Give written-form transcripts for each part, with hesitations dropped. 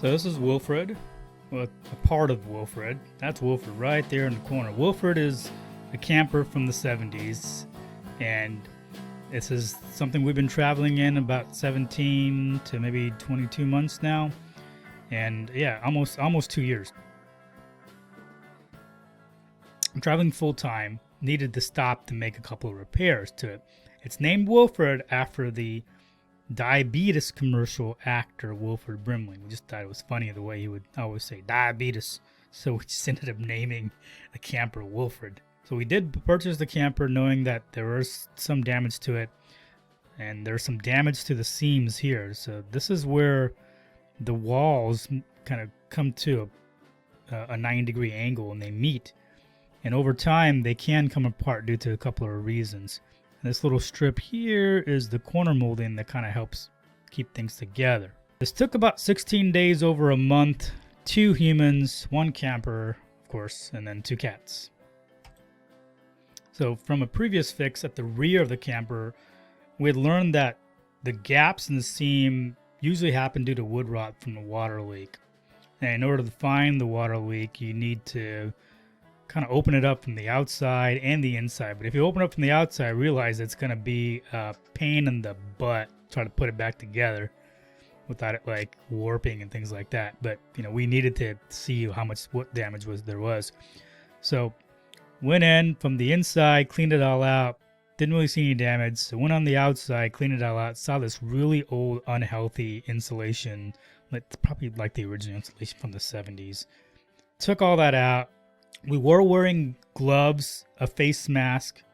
So this is Wilfred, well, a part of Wilfred. That's Wilfred right there in the corner. Wilfred is a camper from the 70s, and this is something we've been traveling in about 17 to maybe 22 months now, and yeah, almost 2 years. I'm traveling full time. Needed to stop to make a couple of repairs to it. It's named Wilfred after the diabetes commercial actor Wilfred Brimley. We just thought it was funny the way he would always say diabetes, so we just ended up naming the camper Wilfred. So we did purchase the camper knowing that there was some damage to it, and there's some damage to the seams here. So this is where the walls kind of come to a 90-degree angle and they meet. And over time, they can come apart due to a couple of reasons. And this little strip here is the corner molding that kind of helps keep things together. This took about 16 days, over a month, 2 humans, 1 camper, of course, and then 2 cats. So from a previous fix at the rear of the camper, we had learned that the gaps in the seam usually happen due to wood rot from the water leak. And in order to find the water leak, you need to kind of open it up from the outside and the inside. But if you open it up from the outside, realize it's going to be a pain in the butt try to put it back together without it like warping and things like that. But you know, we needed to see what damage there was. So went in from the inside, cleaned it all out, didn't really see any damage. So went on the outside, cleaned it all out, saw this really old unhealthy insulation, probably like the original insulation from the 70s. Took all that out. We were wearing gloves, a face mask,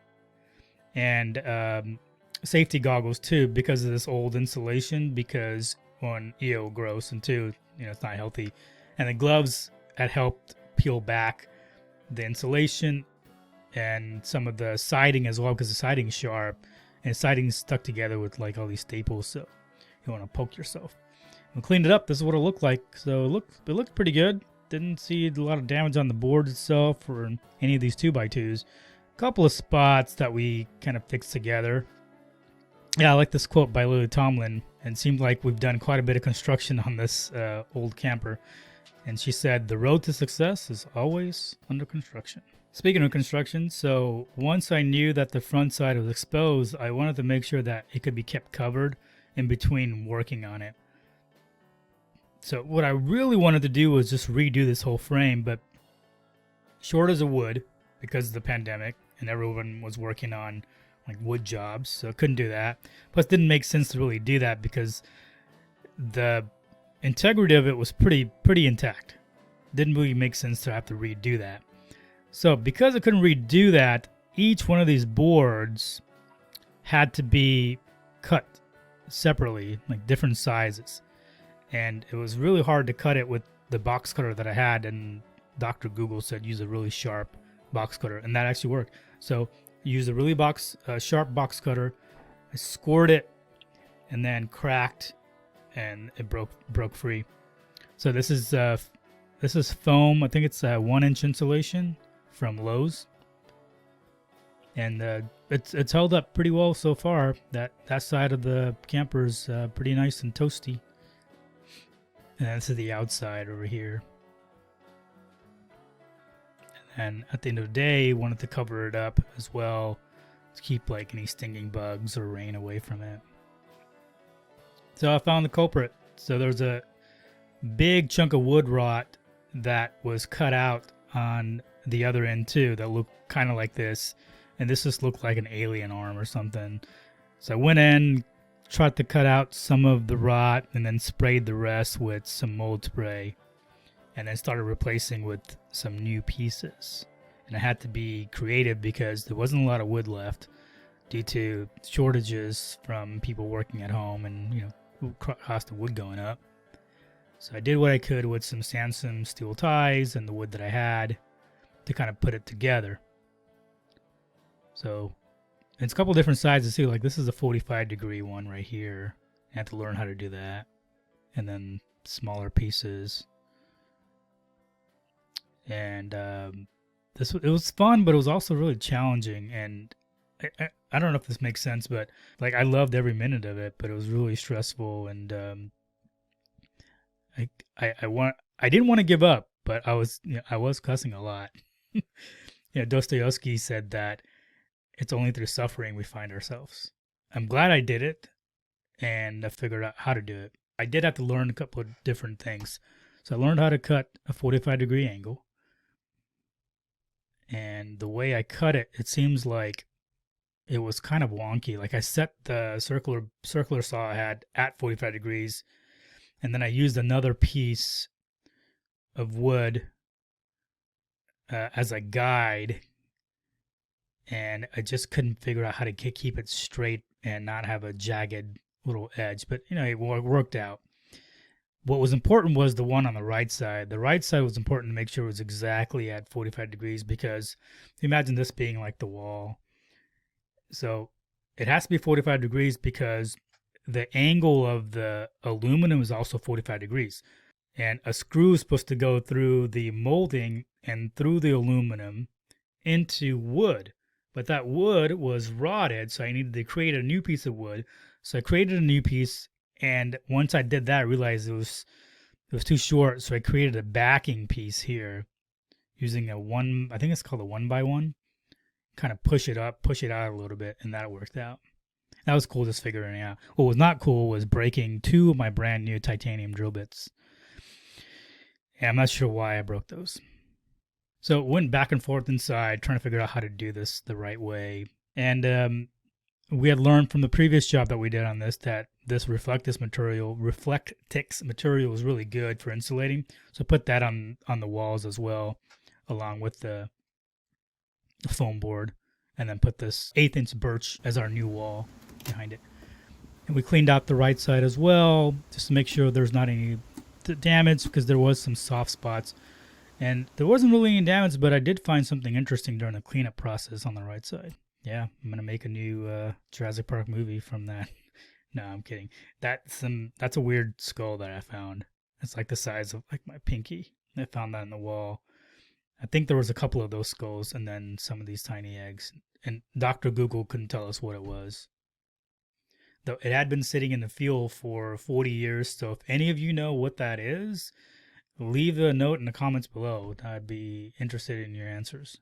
and safety goggles too because of this old insulation. Because one, gross, and 2, it's not healthy. And the gloves had helped peel back the insulation and some of the siding as well, because the siding is sharp and the siding is stuck together with like all these staples. So you want to poke yourself. We cleaned it up. This is what it looked like. So it looked pretty good. Didn't see a lot of damage on the board itself or any of these 2x2s. A couple of spots that we kind of fixed together. Yeah, I like this quote by Lily Tomlin. And it seemed like we've done quite a bit of construction on this old camper. And she said, the road to success is always under construction. Speaking of construction, so once I knew that the front side was exposed, I wanted to make sure that it could be kept covered in between working on it. So what I really wanted to do was just redo this whole frame, but short as a wood because of the pandemic and everyone was working on like wood jobs, so I couldn't do that. Plus it didn't make sense to really do that because the integrity of it was pretty intact. Didn't really make sense to have to redo that. So because I couldn't redo that, each one of these boards had to be cut separately, like different sizes. And it was really hard to cut it with the box cutter that I had, and Dr. Google said use a really sharp box cutter, and that actually worked. So I used a really sharp box cutter. I scored it and then cracked, and it broke free. So this is foam. I think it's 1-inch insulation from Lowe's, and it's held up pretty well so far. That side of the camper is pretty nice and toasty. And this is the outside over here. And at the end of the day, wanted to cover it up as well to keep like any stinging bugs or rain away from it. So I found the culprit. So there's a big chunk of wood rot that was cut out on the other end too that looked kind of like this. And this just looked like an alien arm or something. So I went in, tried to cut out some of the rot and then sprayed the rest with some mold spray, and then started replacing with some new pieces. And I had to be creative because there wasn't a lot of wood left due to shortages from people working at home and cost of wood going up. So I did what I could with some Sansom steel ties and the wood that I had to kind of put it together. So it's a couple different sizes too. Like this is a 45-degree one right here. I had to learn how to do that. And then smaller pieces. And it was fun, but it was also really challenging. And I don't know if this makes sense, but like I loved every minute of it, but it was really stressful. And I didn't want to give up, but I was cussing a lot. Dostoevsky said that it's only through suffering we find ourselves. I'm glad I did it, and I figured out how to do it. I did have to learn a couple of different things. So I learned how to cut a 45-degree angle. And the way I cut it, it seems like it was kind of wonky. Like I set the circular saw I had at 45 degrees, and then I used another piece of wood as a guide, and I just couldn't figure out how to keep it straight and not have a jagged little edge. But it worked out. What was important was the one on the right side. The right side was important to make sure it was exactly at 45 degrees, because imagine this being like the wall. So it has to be 45 degrees because the angle of the aluminum is also 45 degrees. And a screw is supposed to go through the molding and through the aluminum into wood. But that wood was rotted, so I needed to create a new piece of wood. So I created a new piece, and once I did that, I realized it was too short, so I created a backing piece here using I think it's called a 1x1. Kind of push it up, push it out a little bit, and that worked out. That was cool, just figuring it out. What was not cool was breaking 2 of my brand new titanium drill bits. And I'm not sure why I broke those. So it went back and forth inside, trying to figure out how to do this the right way. And we had learned from the previous job that we did on this that this Reflectix material was really good for insulating. So put that on the walls as well, along with the foam board, and then put this 1/8-inch birch as our new wall behind it. And we cleaned out the right side as well, just to make sure there's not any damage, because there was some soft spots. And there wasn't really any damage, but I did find something interesting during the cleanup process on the right side. Yeah, I'm going to make a new Jurassic Park movie from that. No, I'm kidding. That's a weird skull that I found. It's like the size of like my pinky. I found that in the wall. I think there was a couple of those skulls and then some of these tiny eggs. And Dr. Google couldn't tell us what it was. Though it had been sitting in the field for 40 years. So if any of you know what that is, leave a note in the comments below. I'd be interested in your answers.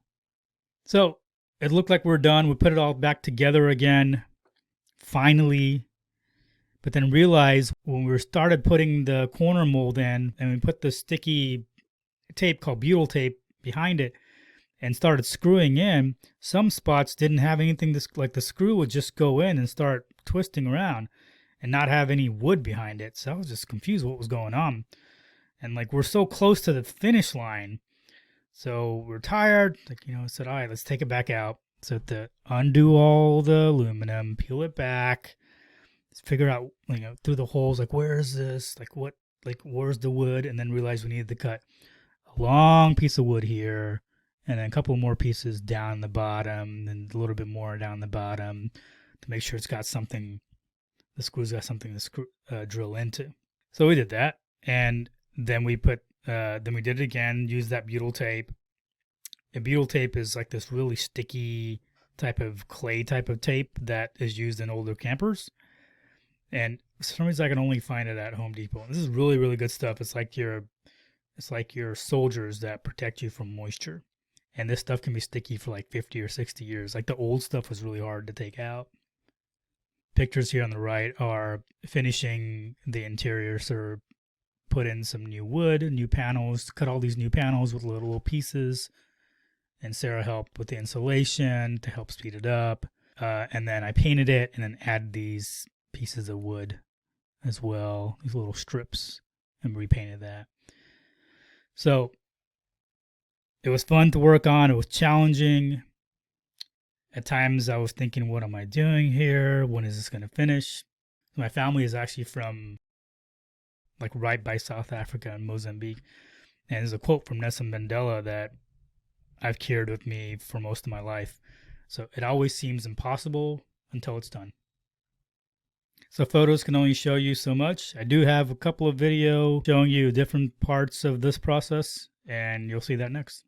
So it looked like we're done. We put it all back together again, finally. But then realized when we started putting the corner mold in, and we put the sticky tape called butyl tape behind it and started screwing in, some spots didn't have anything like the screw would just go in and start twisting around and not have any wood behind it. So I was just confused what was going on. And like we're so close to the finish line. So we're tired. I said, all right, let's take it back out. So to undo all the aluminum, peel it back, figure out, through the holes, like where is this? Where's the wood? And then realize we needed to cut a long piece of wood here, and then a couple more pieces down the bottom, and a little bit more down the bottom to make sure it's got something, the screw's got something to drill into. So we did that, and then we did it again, used that butyl tape. And butyl tape is like this really sticky type of clay type of tape that is used in older campers. And for some reason I can only find it at Home Depot. This is really, really good stuff. It's like your soldiers that protect you from moisture. And this stuff can be sticky for like 50 or 60 years. Like the old stuff was really hard to take out. Pictures here on the right are finishing the interior. So put in some new wood, new panels, cut all these new panels with little pieces. And Sarah helped with the insulation to help speed it up. And then I painted it and then added these pieces of wood as well, these little strips, and repainted that. So it was fun to work on. It was challenging. At times I was thinking, what am I doing here? When is this going to finish? My family is actually from like right by South Africa and Mozambique. And there's a quote from Nelson Mandela that I've carried with me for most of my life. So it always seems impossible until it's done. So photos can only show you so much. I do have a couple of videos showing you different parts of this process, and you'll see that next.